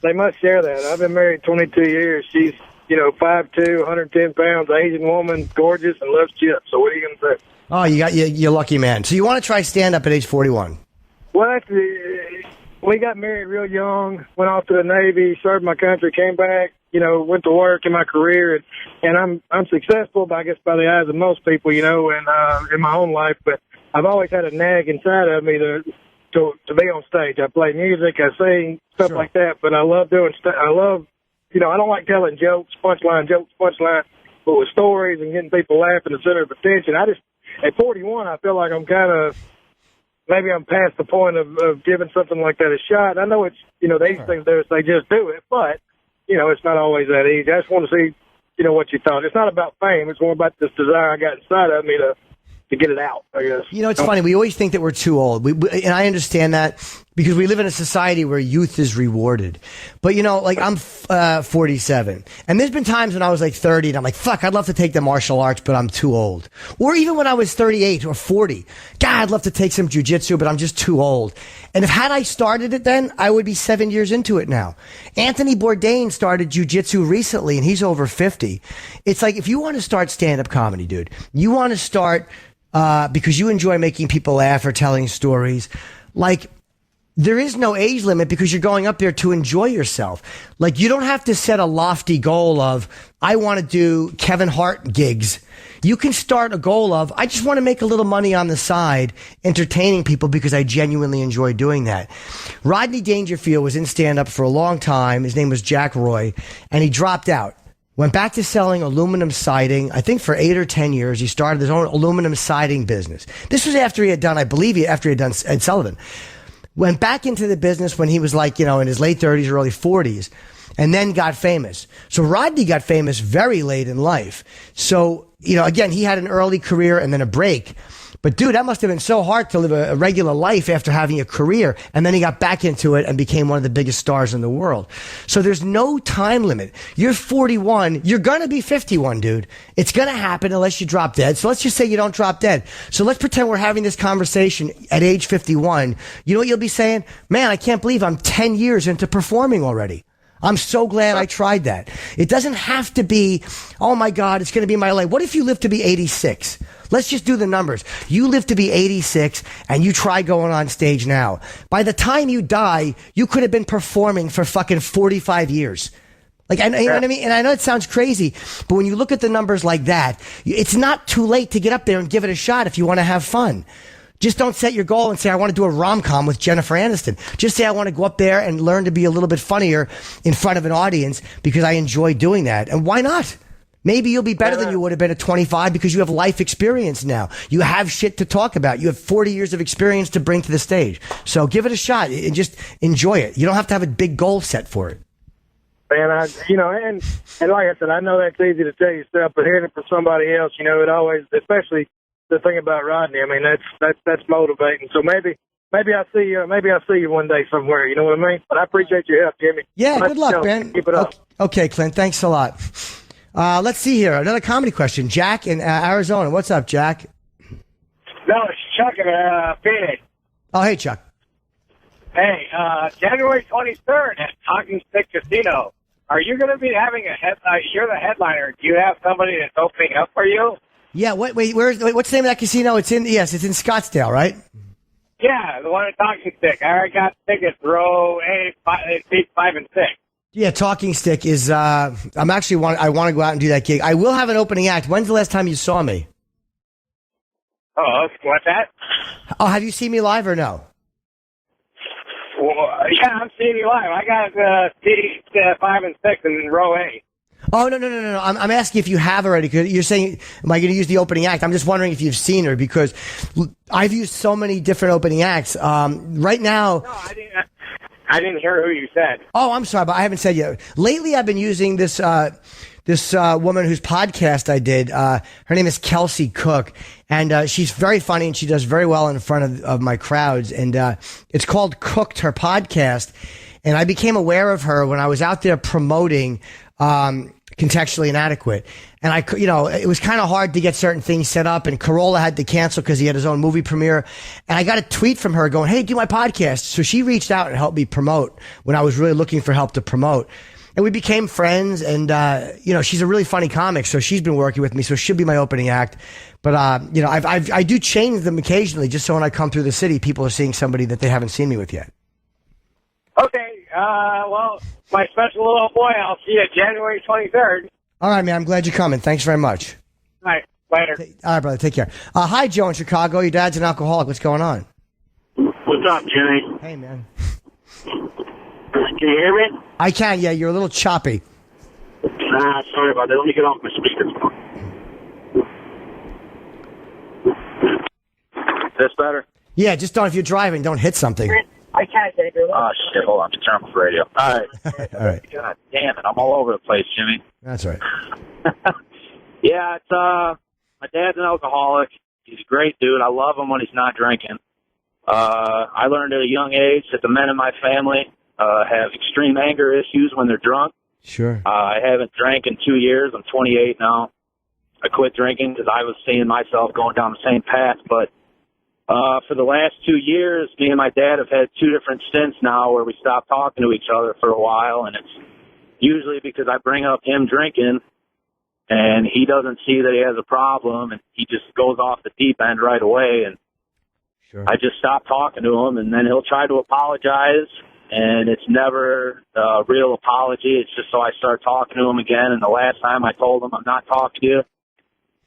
They must share that. I've been married 22 years. She's 5'2", 110 pounds, Asian woman, gorgeous, and loves Chip. So what are you going to say? Oh, you're lucky, man. So you want to try stand-up at age 41? Well, we got married real young, went off to the Navy, served my country, came back, went to work in my career, and I'm successful, I guess, by the eyes of most people, and in my own life. But I've always had a nag inside of me to be on stage. I play music, I sing, stuff like that. But I love doing stuff. I don't like telling jokes, punchline, but with stories and getting people laughing, the center of attention. At 41, I feel like I'm maybe I'm past the point of giving something like that a shot. I know it's, these things, they just do it, but, it's not always that easy. I just want to see, what you thought. It's not about fame. It's more about this desire I got inside of me to get it out, I guess. It's funny. We always think that we're too old. And I understand that because we live in a society where youth is rewarded. But, I'm 47. And there's been times when I was like 30 and I'm like, fuck, I'd love to take the martial arts, but I'm too old. Or even when I was 38 or 40. God, I'd love to take some jujitsu, but I'm just too old. And had I started it then, I would be 7 years into it now. Anthony Bourdain started jujitsu recently and he's over 50. It's like, if you want to start stand-up comedy, dude, you want to start because you enjoy making people laugh or telling stories. Like, there is no age limit because you're going up there to enjoy yourself. Like, you don't have to set a lofty goal of, I want to do Kevin Hart gigs. You can start a goal of, I just want to make a little money on the side entertaining people because I genuinely enjoy doing that. Rodney Dangerfield was in stand-up for a long time. His name was Jack Roy, and he dropped out. Went back to selling aluminum siding, I think for 8 or 10 years. He started his own aluminum siding business. This was after he had done, I believe, after he had done Ed Sullivan. Went back into the business when he was like, you know, in his late 30s, early 40s, and then got famous. So Rodney got famous very late in life. So, you know, again, he had an early career and then a break. But dude, that must have been so hard to live a regular life after having a career. And then he got back into it and became one of the biggest stars in the world. So there's no time limit. You're 41. You're going to be 51, dude. It's going to happen unless you drop dead. So let's just say you don't drop dead. So let's pretend we're having this conversation at age 51. You know what you'll be saying? Man, I can't believe I'm 10 years into performing already. I'm so glad I tried that. It doesn't have to be, oh my God, it's going to be my life. What if you live to be 86? Let's just do the numbers. You live to be 86 and you try going on stage now. By the time you die, you could have been performing for fucking 45 years. Like, you know what I mean? And I know it sounds crazy, but when you look at the numbers like that, it's not too late to get up there and give it a shot if you want to have fun. Just don't set your goal and say, I want to do a rom-com with Jennifer Aniston. Just say, I want to go up there and learn to be a little bit funnier in front of an audience because I enjoy doing that. And why not? Maybe you'll be better than you would have been at 25 because you have life experience now. You have shit to talk about. You have 40 years of experience to bring to the stage. So give it a shot and just enjoy it. You don't have to have a big goal set for it. Man, and like I said, I know that's easy to tell yourself, but hearing it from somebody else, you know, it always, especially the thing about Rodney, I mean, that's motivating. So maybe I see you one day somewhere. You know what I mean? But I appreciate your help, Jimmy. Yeah, good luck, man. Keep it up. Okay, Clint, thanks a lot. Let's see here. Another comedy question. Jack in Arizona. What's up, Jack? No, it's Chuck in Phoenix. Oh, hey, Chuck. Hey, January 23rd at Talking Stick Casino. Are you going to be having you're the headliner. Do you have somebody that's opening up for you? Yeah, wait, what's the name of that casino? It's in Scottsdale, right? Yeah, the one at Talking Stick. I already got tickets, row A, seats 5 and 6. Yeah, Talking Stick is, I want to go out and do that gig. I will have an opening act. When's the last time you saw me? Oh, what's that? Oh, have you seen me live or no? Well, yeah, I'm seeing you live. I got seats 5 and 6 in row A. Oh, no. I'm asking if you have already, because you're saying, am I going to use the opening act? I'm just wondering if you've seen her, because I've used so many different opening acts. Right now... No, I didn't hear who you said. Oh, I'm sorry, but I haven't said yet. Lately, I've been using this woman whose podcast I did. Her name is Kelsey Cook, and she's very funny, and she does very well in front of my crowds. And it's called Cooked, her podcast. And I became aware of her when I was out there promoting Contextually Inadequate. And it was kind of hard to get certain things set up, and Corolla had to cancel because he had his own movie premiere. And I got a tweet from her going, hey, do my podcast. So she reached out and helped me promote when I was really looking for help to promote. And we became friends, and, she's a really funny comic, so she's been working with me, so she'll be my opening act. But, I do change them occasionally, just so when I come through the city, people are seeing somebody that they haven't seen me with yet. Okay, well, my special little boy, I'll see you January 23rd. All right, man, I'm glad you're coming. Thanks very much. All right, later. All right, brother, take care. Hi, Joe in Chicago. Your dad's an alcoholic. What's going on? What's up, Jimmy? Hey, man. Can you hear me? I can, yeah. You're a little choppy. Sorry about that. Let me get off my speaker. This better? Yeah, just if you're driving, don't hit something. I can't take it. Oh, shit. Hold on. Just turn off the radio. All right. All right. God damn it. I'm all over the place, Jimmy. That's right. Yeah, it's, my dad's an alcoholic. He's a great dude. I love him when he's not drinking. I learned at a young age that the men in my family have extreme anger issues when they're drunk. Sure. I haven't drank in 2 years. I'm 28 now. I quit drinking because I was seeing myself going down the same path, but for the last 2 years, me and my dad have had two different stints now where we stopped talking to each other for a while, and it's usually because I bring up him drinking, and he doesn't see that he has a problem, and he just goes off the deep end right away. And Sure. I just stop talking to him, and then he'll try to apologize, and it's never a real apology. It's just so I start talking to him again. And the last time I told him, I'm not talking to you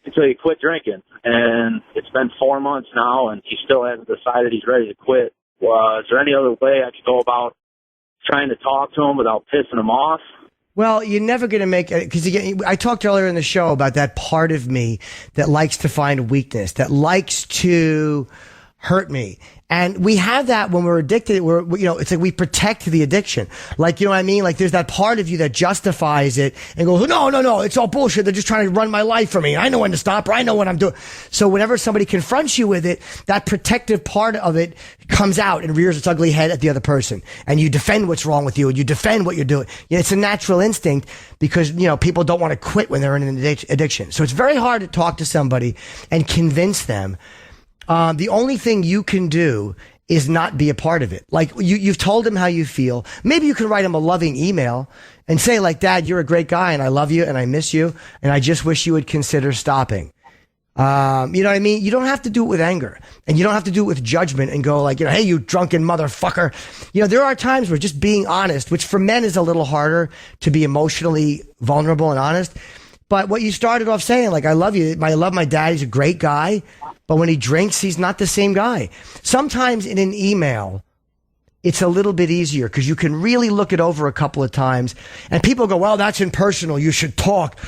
until you quit drinking. And it's been 4 months now, and he still hasn't decided he's ready to quit. Is there any other way I could go about trying to talk to him without pissing him off? Well, you're never going to make it, because I talked earlier in the show about that part of me that likes to find weakness, that likes to hurt me. And we have that when we're addicted. It's like we protect the addiction. Like, you know what I mean? Like, there's that part of you that justifies it and goes, no, it's all bullshit. They're just trying to run my life for me. I know when to stop, or I know what I'm doing. So whenever somebody confronts you with it, that protective part of it comes out and rears its ugly head at the other person. And you defend what's wrong with you, and you defend what you're doing. It's a natural instinct because, people don't want to quit when they're in an addiction. So it's very hard to talk to somebody and convince them. The only thing you can do is not be a part of it. Like, you've told him how you feel. Maybe you can write him a loving email and say, like, Dad, you're a great guy, and I love you, and I miss you, and I just wish you would consider stopping. You know what I mean? You don't have to do it with anger, and you don't have to do it with judgment and go like, hey, you drunken motherfucker. There are times where just being honest, which for men is a little harder to be emotionally vulnerable and honest. But what you started off saying, like, I love you. I love my dad. He's a great guy. But when he drinks, he's not the same guy. Sometimes in an email, it's a little bit easier because you can really look it over a couple of times. And people go, well, that's impersonal. You should talk.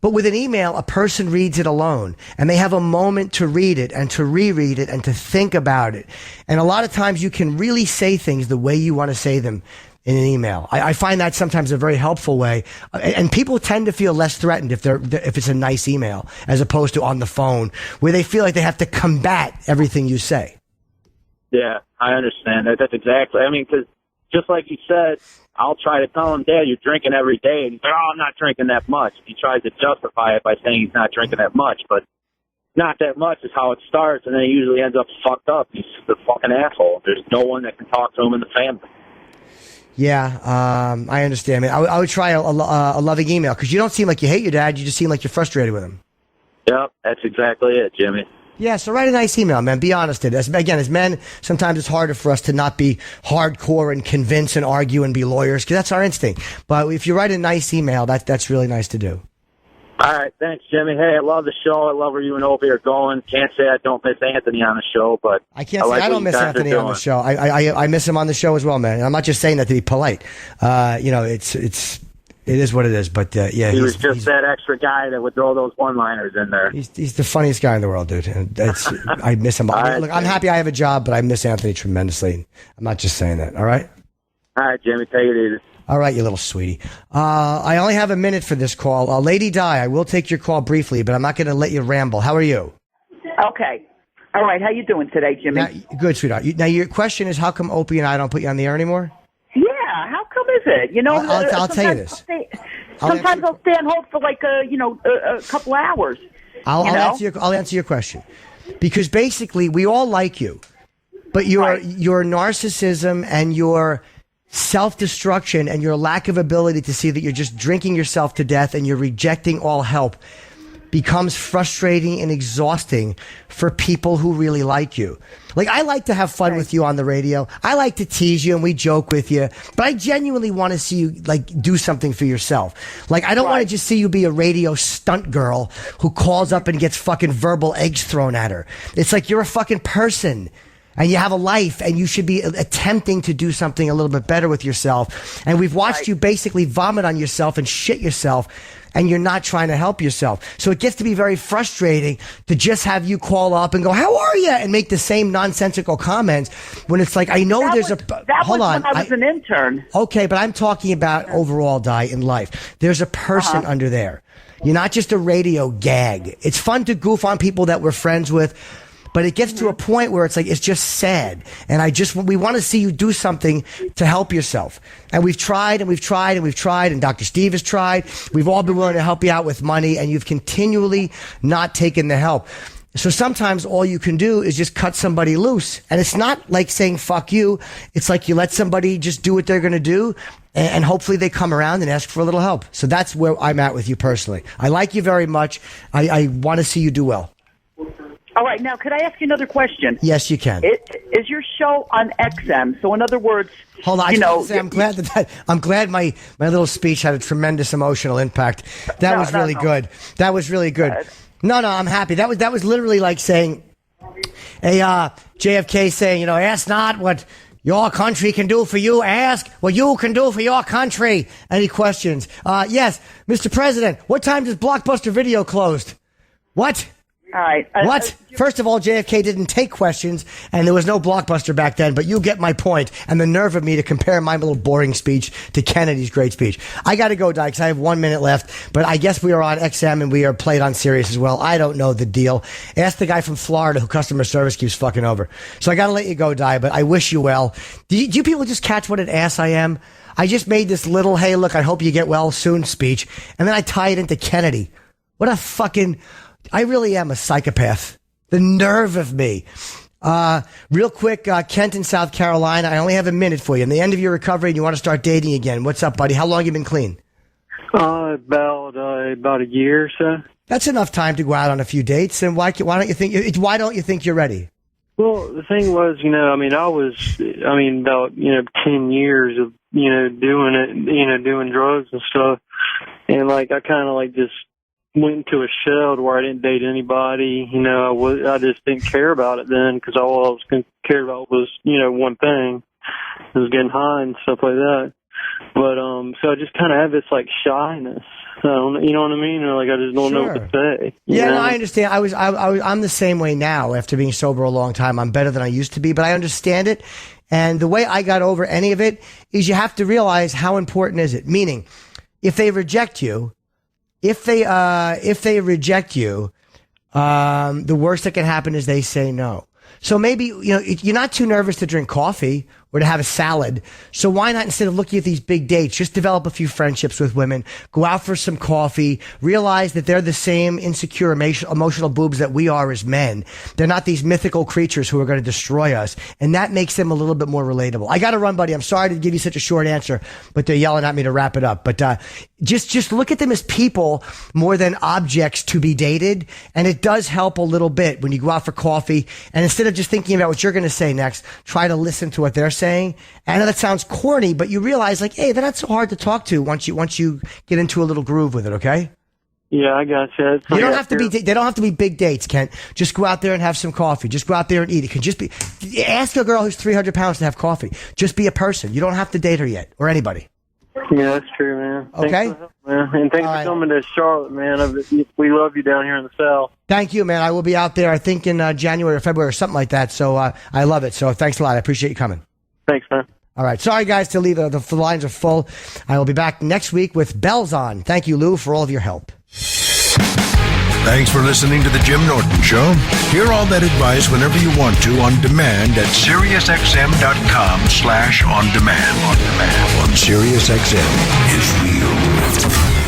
But with an email, a person reads it alone, and they have a moment to read it and to reread it and to think about it. And a lot of times you can really say things the way you want to say them in an email. I find that sometimes a very helpful way, and people tend to feel less threatened if it's a nice email as opposed to on the phone where they feel like they have to combat everything you say. Yeah, I understand that. That's exactly. I mean, because just like you said, I'll try to tell him, Dad, you're drinking every day, and he's like, oh, I'm not drinking that much. He tries to justify it by saying he's not drinking that much, but not that much is how it starts, and then he usually ends up fucked up. He's the fucking asshole. There's no one that can talk to him in the family. Yeah, I understand. I would try a loving email because you don't seem like you hate your dad. You just seem like you're frustrated with him. Yep, that's exactly it, Jimmy. Yeah, so write a nice email, man. Be honest. As men, sometimes it's harder for us to not be hardcore and convince and argue and be lawyers because that's our instinct. But if you write a nice email, that's really nice to do. All right, thanks, Jimmy. Hey, I love the show. I love where you and Opie are going. Can't say I don't miss Anthony on the show, but I can't say I don't miss Anthony on the show. I miss him on the show as well, man. And I'm not just saying that to be polite. It is what it is. But yeah, he was just that extra guy that would throw those one-liners in there. He's the funniest guy in the world, dude. And I miss him. Look, I'm happy I have a job, but I miss Anthony tremendously. I'm not just saying that. All right. All right, Jimmy. Take it easy. All right, you little sweetie. I only have a minute for this call. Lady Di, I will take your call briefly, but I'm not going to let you ramble. How are you? Okay. All right. How you doing today, Jimmy? Good, sweetheart. Now, your question is, how come Opie and I don't put you on the air anymore? Yeah. How come is it? I'll tell you this. Sometimes I'll stay on hold for like a couple hours. I'll answer your question because basically we all like you, but your narcissism and your self-destruction and your lack of ability to see that you're just drinking yourself to death and you're rejecting all help becomes frustrating and exhausting for people who really like you. Like, I like to have fun with you on the radio. I like to tease you and we joke with you, but I genuinely want to see you like do something for yourself. Like, I don't want to just see you be a radio stunt girl who calls up and gets fucking verbal eggs thrown at her. It's like you're a fucking person. And you have a life, and you should be attempting to do something a little bit better with yourself. And we've watched you basically vomit on yourself and shit yourself, and you're not trying to help yourself. So it gets to be very frustrating to just have you call up and go, how are you? And make the same nonsensical comments when it's like, I know hold on. When I was an intern. Okay, but I'm talking about overall, Di, in life. There's a person under there. You're not just a radio gag. It's fun to goof on people that we're friends with. But it gets to a point where it's like, it's just sad. And we want to see you do something to help yourself. And we've tried and we've tried and we've tried, and Dr. Steve has tried. We've all been willing to help you out with money, and you've continually not taken the help. So sometimes all you can do is just cut somebody loose. And it's not like saying fuck you. It's like you let somebody just do what they're going to do, and hopefully they come around and ask for a little help. So that's where I'm at with you personally. I like you very much. I want to see you do well. All right, now could I ask you another question? Yes, you can. Is your show on XM? So in other words, hold on. I'm glad my little speech had a tremendous emotional impact. That was really good. That was really good. No, I'm happy. That was literally like saying, JFK saying, ask not what your country can do for you. Ask what you can do for your country. Any questions? Yes, Mr. President. What time does Blockbuster Video closed? What? All right. What? First of all, JFK didn't take questions, and there was no Blockbuster back then, but you get my point, and the nerve of me to compare my little boring speech to Kennedy's great speech. I got to go, Di, because I have 1 minute left, but I guess we are on XM, and we are played on Sirius as well. I don't know the deal. Ask the guy from Florida who customer service keeps fucking over. So I got to let you go, Di, but I wish you well. Do you people just catch what an ass I am? I just made this little, hey, look, I hope you get well soon speech, and then I tie it into Kennedy. What a fucking... I really am a psychopath. The nerve of me. Real quick, Kent in South Carolina, I only have a minute for you. In the end of your recovery and you want to start dating again. What's up, buddy? How long you been clean? About a year or so. That's enough time to go out on a few dates. And why don't you think you're ready? Well, the thing was, about 10 years of, doing it, doing drugs and stuff. And I kind of just went into a shell to where I didn't date anybody. I just didn't care about it then because all I was cared about was, one thing. It was getting high and stuff like that. But, so I just kind of have this shyness. You know what I mean? Or I just don't know what to say. Yeah, no, I understand. I'm the same way now after being sober a long time. I'm better than I used to be, but I understand it. And the way I got over any of it is you have to realize how important is it. Meaning, if they reject you, the worst that can happen is they say no. So maybe, you're not too nervous to drink coffee or to have a salad. So why not, instead of looking at these big dates, just develop a few friendships with women, go out for some coffee, realize that they're the same insecure, emotional boobs that we are as men. They're not these mythical creatures who are going to destroy us. And that makes them a little bit more relatable. I got to run, buddy. I'm sorry to give you such a short answer, but they're yelling at me to wrap it up. But, just look at them as people more than objects to be dated. And it does help a little bit when you go out for coffee. And instead of just thinking about what you're going to say next, try to listen to what they're saying. I know that sounds corny, but you realize hey, they're not so hard to talk to once you get into a little groove with it. Okay. Yeah, I got you. They don't have to be big dates, Kent. Just go out there and have some coffee. Just go out there and eat. It can just be, ask a girl who's 300 pounds to have coffee. Just be a person. You don't have to date her yet or anybody. Yeah, that's true, man. Okay. Thanks for help, man. And thanks for coming to Charlotte, man. We love you down here in the South. Thank you, man. I will be out there, I think, in January or February or something like that. So I love it. So thanks a lot. I appreciate you coming. Thanks, man. All right. Sorry, guys, to leave. The lines are full. I will be back next week with bells on. Thank you, Lou, for all of your help. Thanks for listening to The Jim Norton Show. Hear all that advice whenever you want to on demand at SiriusXM.com/on-demand. On SiriusXM is real.